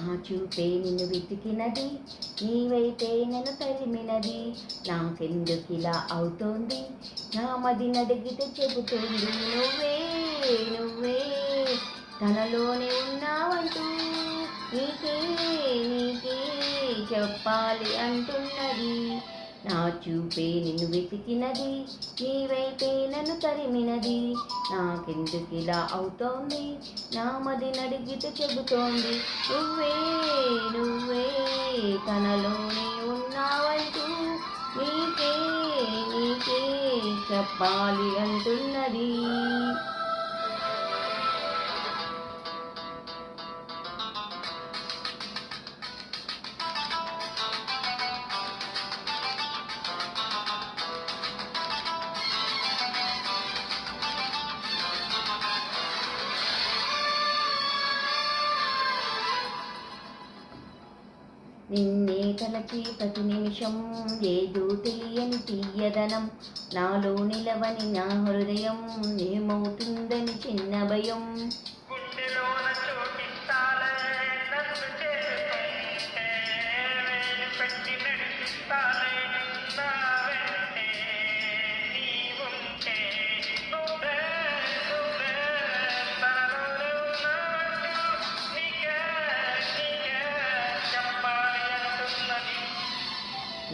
నా చూపే నిన్ను వెతికినది, నీ వైపే నన్ను తరిమినది. నాకెందుకిలా అవుతోంది, నా మది నడిగితే చెబుతోంది. నువ్వే నువ్వే తనలోనే ఉన్నావంటూ, నీకే నీకే చెప్పాలి అంటున్నది. నా చూపే నిన్ను వెతికినది, నీ వైపే నన్ను తరిమినది. నాకెందుకిలా అవుతోంది, నా మది నడిగితే చెబుతోంది. నువ్వే నువ్వే తనలోనే ఉన్నావంటూ, నీకే నీకే చెప్పాలి అంటున్నది. నిన్నే తలచి ప్రతి నిమిషం ఏదో తెలియని తీయదనం, నాలో నిలవని నా హృదయం ఏమవుతుందని చిన్న భయం.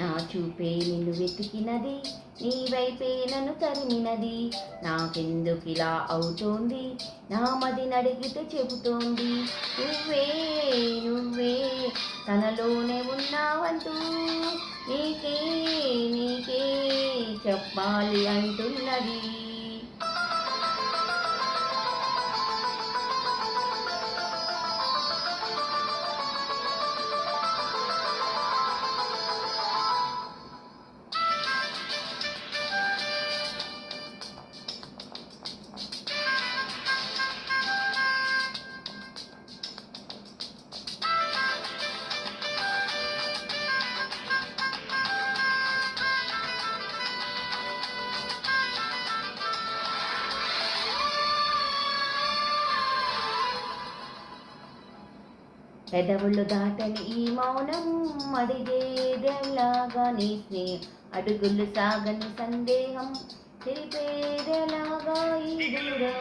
నా చూపే నిన్ను వెతికినది, నీ వైపే నన్ను తరిమినది. నాకెందుకిలా అవుతోంది, నా మది నడిగితే చెబుతోంది. నువ్వే నువ్వే తనలోనే ఉన్నావంటూ, నీకే నీకే చెప్పాలి అంటున్నది. పెదవులు దాటని ఈ మౌనం అడిగేదెలాగా, నీ స్నేహం అడుగులు సాగని సందేహం తెలిపేదెలాగా ఈ దూరం.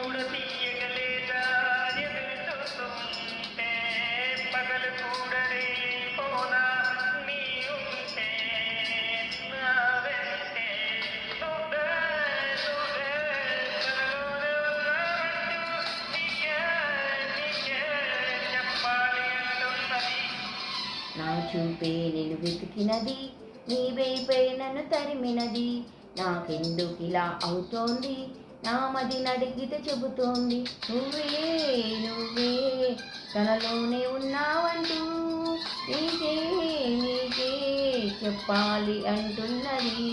నా చూపే నేను వెతికినది, నీ వైపై నన్ను తరిమినది. నాకెందుకిలా అవుతోంది, నా మది నడిగితే చెబుతోంది. నువ్వే నువ్వే తనలోనే ఉన్నావంటూ, నీకే నీకే చెప్పాలి అంటున్నది.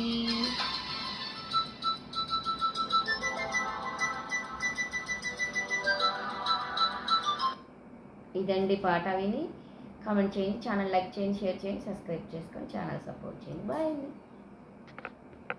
ఇదండి పాట. విని కామెంట్ చేయండి, ఛానల్ లైక్ చేయండి, షేర్ చేయండి, సబ్స్క్రైబ్ చేసుకొని ఛానల్ సపోర్ట్ చేయండి. బాయ్ అండి.